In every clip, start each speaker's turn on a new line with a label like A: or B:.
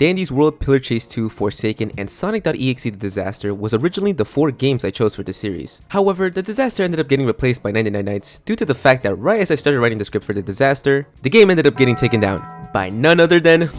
A: Dandy's World, Pillar Chase 2, Forsaken, and Sonic.exe The Disaster was originally the 4 games I chose for this series. However, The Disaster ended up getting replaced by 99 Nights due to the fact that right as I started writing the script for The Disaster, the game ended up getting taken down by none other than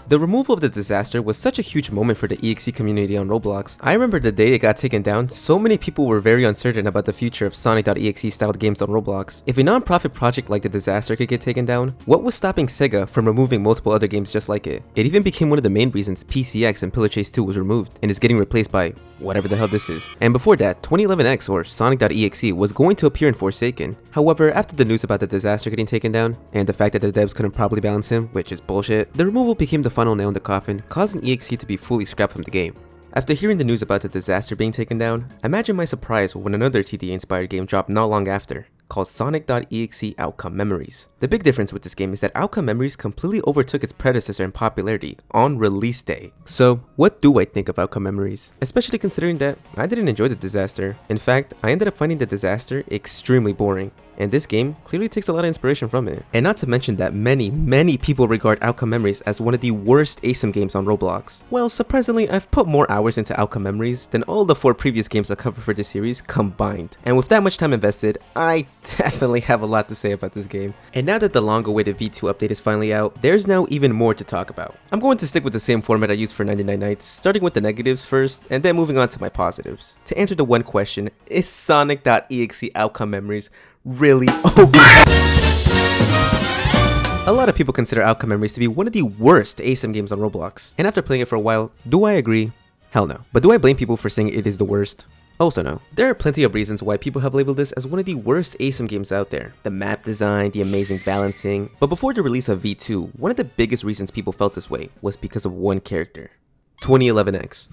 A: the removal of The Disaster was such a huge moment for the EXE community on Roblox. I remember the day it got taken down, so many people were very uncertain about the future of Sonic.exe styled games on Roblox. If a non-profit project like The Disaster could get taken down, what was stopping Sega from removing multiple other games just like it? It even became one of the main reasons PCX and Pillar Chase 2 was removed, and is getting replaced by whatever the hell this is. And before that, 2011X or Sonic.exe was going to appear in Forsaken. However, after the news about The Disaster getting taken down, and the fact that the devs couldn't properly balance him, which is bullshit, the removal became the final nail in the coffin, causing EXE to be fully scrapped from the game. After hearing the news about The Disaster being taken down, imagine my surprise when another TDA-inspired game dropped not long after, called Sonic.exe Outcome Memories. The big difference with this game is that Outcome Memories completely overtook its predecessor in popularity on release day. So, what do I think of Outcome Memories? Especially considering that I didn't enjoy The Disaster. In fact, I ended up finding The Disaster extremely boring, and this game clearly takes a lot of inspiration from it. And not to mention that many people regard Outcome Memories as one of the worst ASIM games on Roblox. Well, surprisingly, I've put more hours into Outcome Memories than all the 4 previous games I covered for this series combined. And with that much time invested, I definitely have a lot to say about this game. And now that the long-awaited V2 update is finally out, there's now even more to talk about. I'm going to stick with the same format I used for 99 Nights, starting with the negatives first, and then moving on to my positives. To answer the one question, is Sonic.exe Outcome Memories really over? A lot of people consider Outcome Memories to be one of the worst ASIM games on Roblox. And after playing it for a while, do I agree? Hell no. But do I blame people for saying it is the worst? Also no. There are plenty of reasons why people have labeled this as one of the worst ASIM games out there. The map design, the amazing balancing. But before the release of V2, one of the biggest reasons people felt this way was because of one character. 2011X.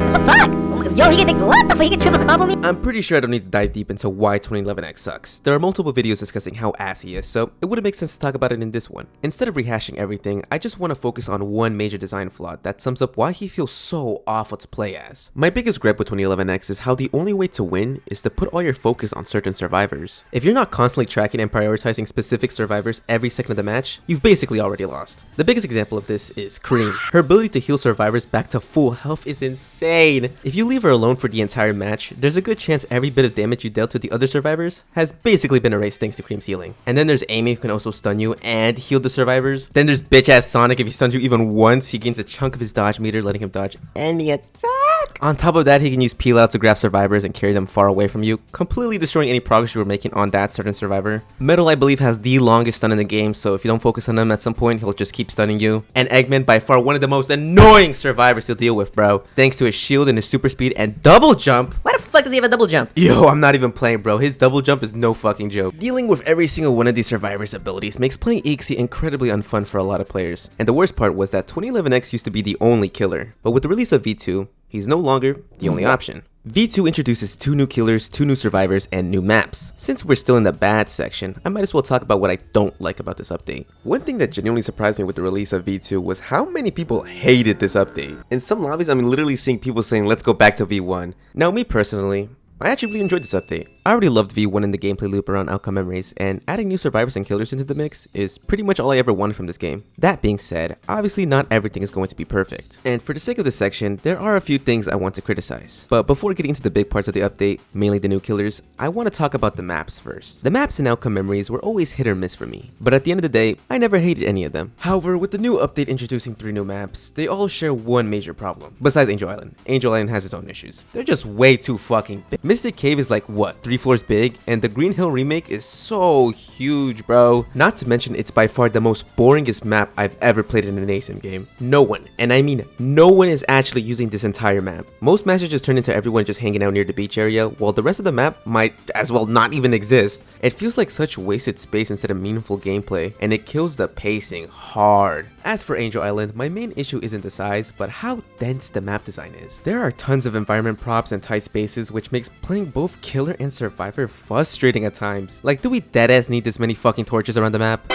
B: What the fuck? Yo, he can what the fuck? He can triple combo me?
A: I'm pretty sure I don't need to dive deep into why 2011X sucks. There are multiple videos discussing how ass he is, so it wouldn't make sense to talk about it in this one. Instead of rehashing everything, I just want to focus on one major design flaw that sums up why he feels so awful to play as. My biggest gripe with 2011X is how the only way to win is to put all your focus on certain survivors. If you're not constantly tracking and prioritizing specific survivors every second of the match, you've basically already lost. The biggest example of this is Cream. Her ability to heal survivors back to full health is insane. If you leave her alone for the entire match, there's a good chance every bit of damage you dealt to the other survivors has basically been erased thanks to Cream's healing. And then there's Amy, who can also stun you and heal the survivors. Then there's bitch ass Sonic. If he stuns you even once, he gains a chunk of his dodge meter, letting him dodge any attack. On top of that, he can use peel out to grab survivors and carry them far away from you, completely destroying any progress you were making on that certain survivor. Metal, I believe, has the longest stun in the game, so if you don't focus on him at some point, he'll just keep stunning you. And Eggman, by far one of the most annoying survivors to deal with, bro, thanks to his shield and his super speed and double jump.
B: Why the fuck does he have a double jump?
A: Yo, I'm not even playing, bro. His double jump is no fucking joke. Dealing with every single one of these survivors' abilities makes playing EXE incredibly unfun for a lot of players. And the worst part was that 2011X used to be the only killer, but with the release of V2, he's no longer the only option. V2 introduces 2 new killers, 2 new survivors, and new maps. Since we're still in the bad section, I might as well talk about what I don't like about this update. One thing that genuinely surprised me with the release of V2 was how many people hated this update. In some lobbies, I'm literally seeing people saying, let's go back to V1. Now, me personally, I actually really enjoyed this update. I already loved V1 in the gameplay loop around Outcome Memories, and adding new survivors and killers into the mix is pretty much all I ever wanted from this game. That being said, obviously not everything is going to be perfect. And for the sake of this section, there are a few things I want to criticize. But before getting into the big parts of the update, mainly the new killers, I want to talk about the maps first. The maps in Outcome Memories were always hit or miss for me, but at the end of the day, I never hated any of them. However, with the new update introducing 3 new maps, they all share one major problem. Besides Angel Island. Angel Island has its own issues. They're just way too fucking big. Mystic Cave is like, what, 3 floors big? And the Green Hill remake is so huge, bro. Not to mention, it's by far the most boringest map I've ever played in an ASIM game. No one, and I mean no one, is actually using this entire map. Most matches just turn into everyone just hanging out near the beach area, while the rest of the map might as well not even exist. It feels like such wasted space instead of meaningful gameplay, and it kills the pacing hard. As for Angel Island, my main issue isn't the size, but how dense the map design is. There are tons of environment props and tight spaces, which makes playing both killer and survivor frustrating at times. Like, do we deadass need this many fucking torches around the map?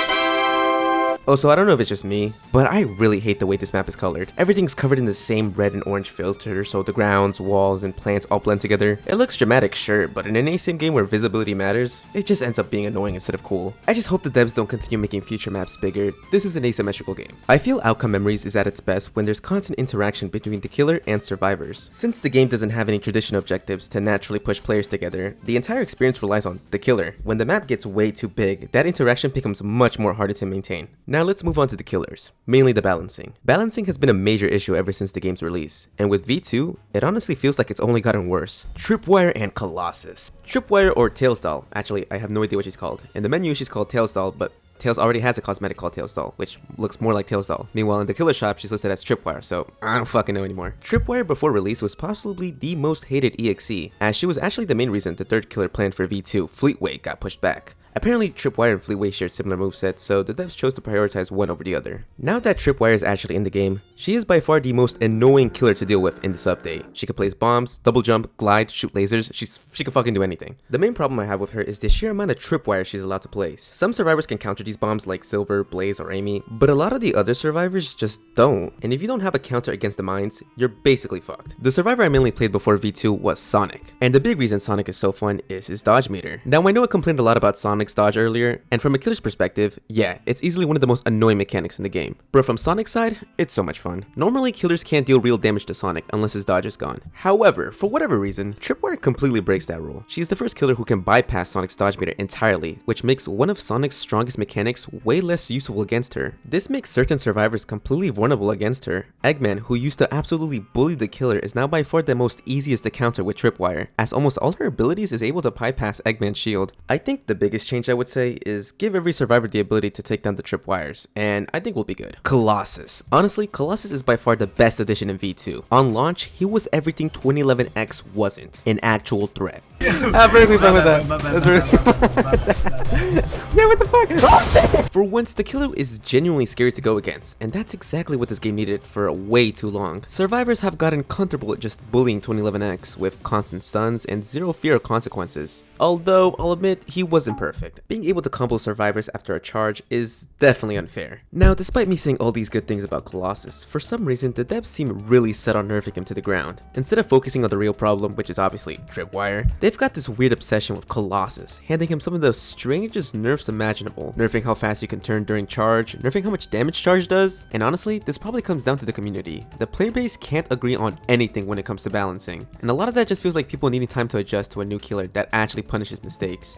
A: Also, I don't know if it's just me, but I really hate the way this map is colored. Everything's covered in the same red and orange filter, so the grounds, walls, and plants all blend together. It looks dramatic, sure, but in an ASIM game where visibility matters, it just ends up being annoying instead of cool. I just hope the devs don't continue making future maps bigger. This is an asymmetrical game. I feel Outcome Memories is at its best when there's constant interaction between the killer and survivors. Since the game doesn't have any traditional objectives to naturally push players together, the entire experience relies on the killer. When the map gets way too big, that interaction becomes much more harder to maintain. Now let's move on to the killers, mainly the balancing. Balancing has been a major issue ever since the game's release, and with V2, it honestly feels like it's only gotten worse. Tripwire and Colossus. Tripwire, or Tails doll, actually I have no idea what she's called. In the menu she's called Tails doll, but Tails already has a cosmetic called Tails doll, which looks more like Tails doll. Meanwhile, in the killer shop, she's listed as Tripwire, so I don't fucking know anymore. Tripwire before release was possibly the most hated EXE, as she was actually the main reason the third killer planned for V2, Fleetway, got pushed back. Apparently, Tripwire and Fleetway shared similar movesets, so the devs chose to prioritize one over the other. Now that Tripwire is actually in the game, she is by far the most annoying killer to deal with in this update. She can place bombs, double jump, glide, shoot lasers, she can fucking do anything. The main problem I have with her is the sheer amount of tripwire she's allowed to place. Some survivors can counter these bombs like Silver, Blaze, or Amy, but a lot of the other survivors just don't. And if you don't have a counter against the mines, you're basically fucked. The survivor I mainly played before V2 was Sonic, and the big reason Sonic is so fun is his dodge meter. Now I know I complained a lot about Sonic's dodge earlier, and from a killer's perspective, yeah, it's easily one of the most annoying mechanics in the game. But from Sonic's side, it's so much fun. Normally, killers can't deal real damage to Sonic unless his dodge is gone. However, for whatever reason, Tripwire completely breaks that rule. She's the first killer who can bypass Sonic's dodge meter entirely, which makes one of Sonic's strongest mechanics way less useful against her. This makes certain survivors completely vulnerable against her. Eggman, who used to absolutely bully the killer, is now by far the most easiest to counter with Tripwire, as almost all her abilities is able to bypass Eggman's shield. I think the biggest change I would say is give every survivor the ability to take down the tripwires, and I think we'll be good. Colossus. Honestly, Colossus is by far the best addition in V2. On launch, he was everything 2011X wasn't, an actual threat. I'm perfectly fine with that. That's really yeah, what the fuck? Oh, shit! For once, the killer is genuinely scary to go against, and that's exactly what this game needed for way too long. Survivors have gotten comfortable at just bullying 2011X with constant stuns and zero fear of consequences. Although, I'll admit, he wasn't perfect. Being able to combo survivors after a charge is definitely unfair. Now, despite me saying all these good things about Colossus, for some reason, the devs seem really set on nerfing him to the ground. Instead of focusing on the real problem, which is obviously Tripwire, they've got this weird obsession with Colossus, handing him some of the strangest nerfs imaginable. Nerfing how fast you can turn during charge, nerfing how much damage charge does, and honestly, this probably comes down to the community. The player base can't agree on anything when it comes to balancing, and a lot of that just feels like people needing time to adjust to a new killer that actually punishes mistakes.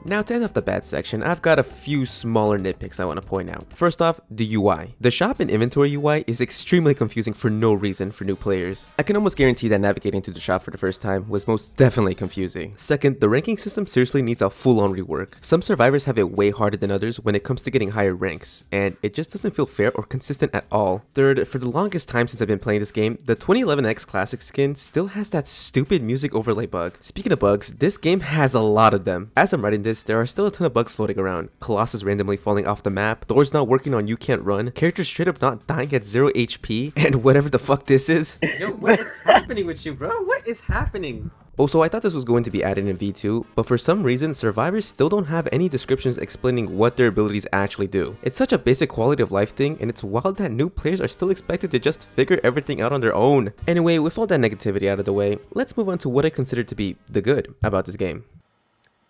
A: Now, to end off the bad section, I've got a few smaller nitpicks I want to point out. First off, the UI. The shop and inventory UI is extremely confusing for no reason for new players. I can almost guarantee that navigating through the shop for the first time was most definitely confusing. Second, the ranking system seriously needs a full-on rework. Some survivors have it way harder than others when it comes to getting higher ranks, and it just doesn't feel fair or consistent at all. Third, for the longest time since I've been playing this game, the 2011X Classic skin still has that stupid music overlay bug. Speaking of bugs, this game has a lot of them. As I'm writing this, there are still a ton of bugs floating around. Colossus randomly falling off the map, doors not working on You Can't Run, characters straight up not dying at 0 HP, and whatever the fuck this is. Yo, what is happening with you, bro? What is happening? Also, I thought this was going to be added in V2, but for some reason, survivors still don't have any descriptions explaining what their abilities actually do. It's such a basic quality of life thing, and it's wild that new players are still expected to just figure everything out on their own. Anyway, with all that negativity out of the way, let's move on to what I consider to be the good about this game.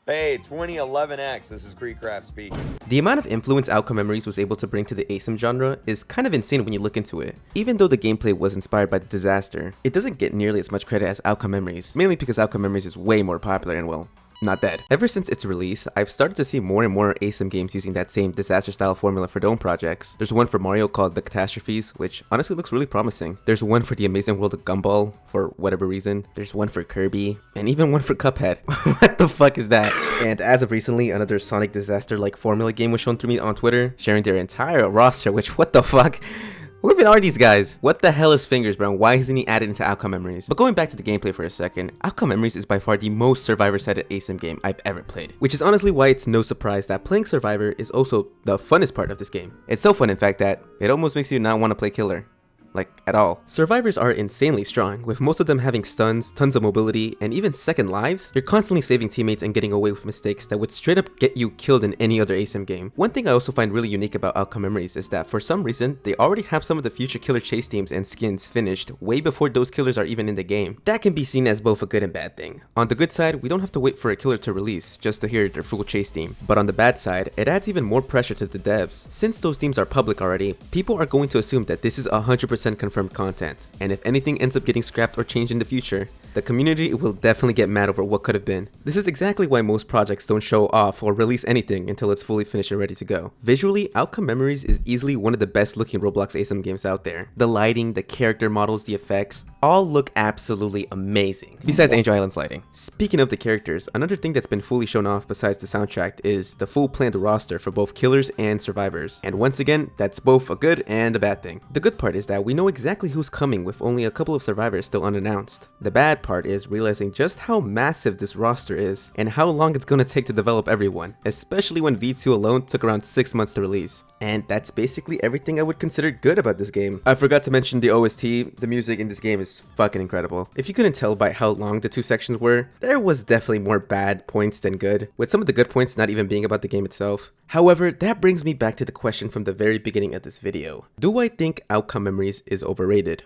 C: Hey, 2011X, this is Creekcraft speaking.
A: The amount of influence Outcome Memories was able to bring to the ASIM genre is kind of insane when you look into it. Even though the gameplay was inspired by the disaster, it doesn't get nearly as much credit as Outcome Memories, mainly because Outcome Memories is way more popular and, well, not dead. Ever since its release, I've started to see more and more ASIM games using that same disaster style formula for their own projects. There's one for Mario called The Catastrophes, which honestly looks really promising. There's one for the Amazing World of Gumball, for whatever reason. There's one for Kirby, and even one for Cuphead. What the fuck is that? And as of recently, another Sonic disaster-like formula game was shown to me on Twitter, sharing their entire roster, which what the fuck? Who even are these guys? What the hell is Fingers, bro? Why isn't he added into Outcome Memories? But going back to the gameplay for a second, Outcome Memories is by far the most Survivor-sided ASIM game I've ever played, which is honestly why it's no surprise that playing Survivor is also the funnest part of this game. It's so fun, in fact, that it almost makes you not want to play Killer. like at all. Survivors are insanely strong, with most of them having stuns, tons of mobility, and even second lives. You're constantly saving teammates and getting away with mistakes that would straight up get you killed in any other ASM game. One thing I also find really unique about Outcome Memories is that for some reason, they already have some of the future killer chase teams and skins finished way before those killers are even in the game. That can be seen as both a good and bad thing. On the good side, we don't have to wait for a killer to release just to hear their full chase team. But on the bad side, it adds even more pressure to the devs. Since those teams are public already, people are going to assume that this is 100% confirmed content, and if anything ends up getting scrapped or changed in the future, the community will definitely get mad over what could have been. This is exactly why most projects don't show off or release anything until it's fully finished and ready to go. Visually, Outcome Memories is easily one of the best looking Roblox ASM games out there. The lighting, the character models, the effects, all look absolutely amazing. Besides Angel Island's lighting. Speaking of the characters, another thing that's been fully shown off besides the soundtrack is the full planned roster for both killers and survivors. And once again, that's both a good and a bad thing. The good part is that we know exactly who's coming with only a couple of survivors still unannounced. The bad part is realizing just how massive this roster is and how long it's gonna take to develop everyone, especially when V2 alone took around 6 months to release. And that's basically everything I would consider good about this game. I forgot to mention the OST. The music in this game is fucking incredible. If you couldn't tell by how long the two sections were, there was definitely more bad points than good, with some of the good points not even being about the game itself. However, that brings me back to the question from the very beginning of this video. Do I think Outcome Memories is overrated?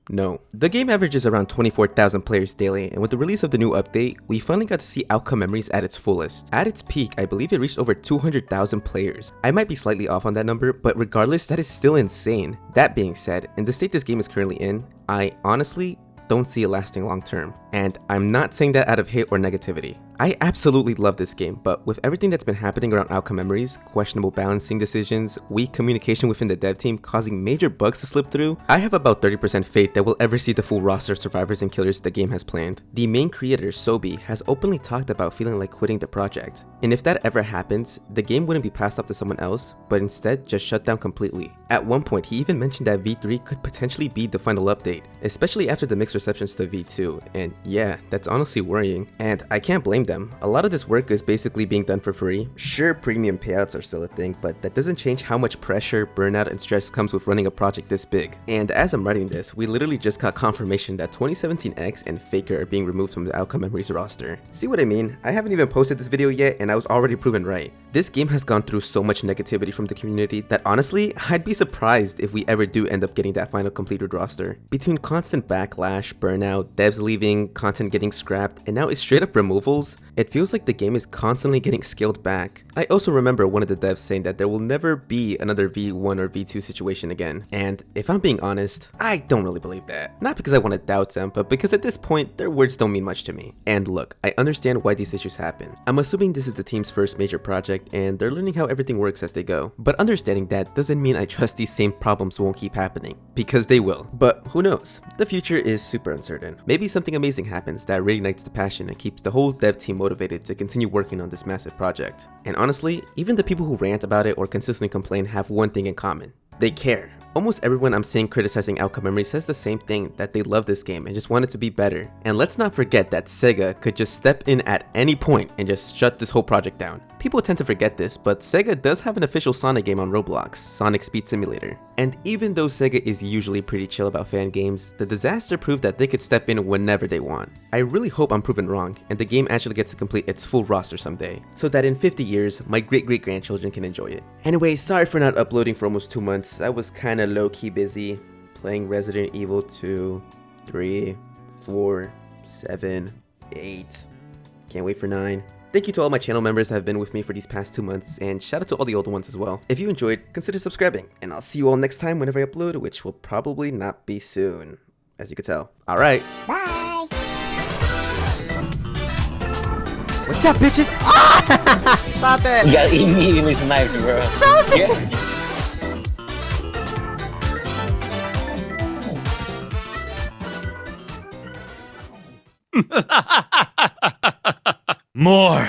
A: No. The game averages around 24,000 players daily, and with the release of the new update, we finally got to see Outcome Memories at its fullest. At its peak, I believe it reached over 200,000 players. I might be slightly off on that number, but regardless, that is still insane. That being said, in the state this game is currently in, I honestly don't see it lasting long term. And I'm not saying that out of hate or negativity. I absolutely love this game, but with everything that's been happening around Outcome Memories, questionable balancing decisions, weak communication within the dev team causing major bugs to slip through, I have about 30% faith that we'll ever see the full roster of survivors and killers the game has planned. The main creator, Sobi, has openly talked about feeling like quitting the project. And if that ever happens, the game wouldn't be passed off to someone else, but instead just shut down completely. At one point, he even mentioned that V3 could potentially be the final update, especially after the mixed receptions to V2, and yeah, that's honestly worrying. And I can't blame them. A lot of this work is basically being done for free. Sure, premium payouts are still a thing, but that doesn't change how much pressure, burnout, and stress comes with running a project this big. And as I'm writing this, we literally just got confirmation that 2017X and Faker are being removed from the Outcome Memories roster. See what I mean? I haven't even posted this video yet, and I was already proven right. This game has gone through so much negativity from the community that honestly, I'd be surprised if we ever do end up getting that final completed roster. Between constant backlash, burnout, devs leaving, content getting scrapped, and now it's straight up removals, it feels like the game is constantly getting scaled back. I also remember one of the devs saying that there will never be another V1 or V2 situation again, and if I'm being honest, I don't really believe that. Not because I want to doubt them, but because at this point, their words don't mean much to me. And look, I understand why these issues happen. I'm assuming this is the team's first major project, and they're learning how everything works as they go. But understanding that doesn't mean I trust these same problems won't keep happening, because they will. But who knows? The future is super uncertain. Maybe something amazing happens that reignites the passion and keeps the whole dev team motivated to continue working on this massive project. And honestly, even the people who rant about it or consistently complain have one thing in common. They care. Almost everyone I'm seeing criticizing Outcome Memories says the same thing, that they love this game and just want it to be better. And let's not forget that Sega could just step in at any point and just shut this whole project down. People tend to forget this, but Sega does have an official Sonic game on Roblox, Sonic Speed Simulator. And even though Sega is usually pretty chill about fan games, the disaster proved that they could step in whenever they want. I really hope I'm proven wrong, and the game actually gets to complete its full roster someday, so that in 50 years, my great-great-grandchildren can enjoy it. Anyway, sorry for not uploading for almost 2 months. I was kinda low-key busy, playing Resident Evil 2, 3, 4, 7, 8. Can't wait for 9. Thank you to all my channel members that have been with me for these past 2 months, and shout out to all the older ones as well. If you enjoyed, consider subscribing, and I'll see you all next time whenever I upload, which will probably not be soon, as you can tell. Alright.
B: Bye.
A: What's up, bitches?
B: Stop it.
D: You got immediately sniped, bro.
B: Stop it.
D: More.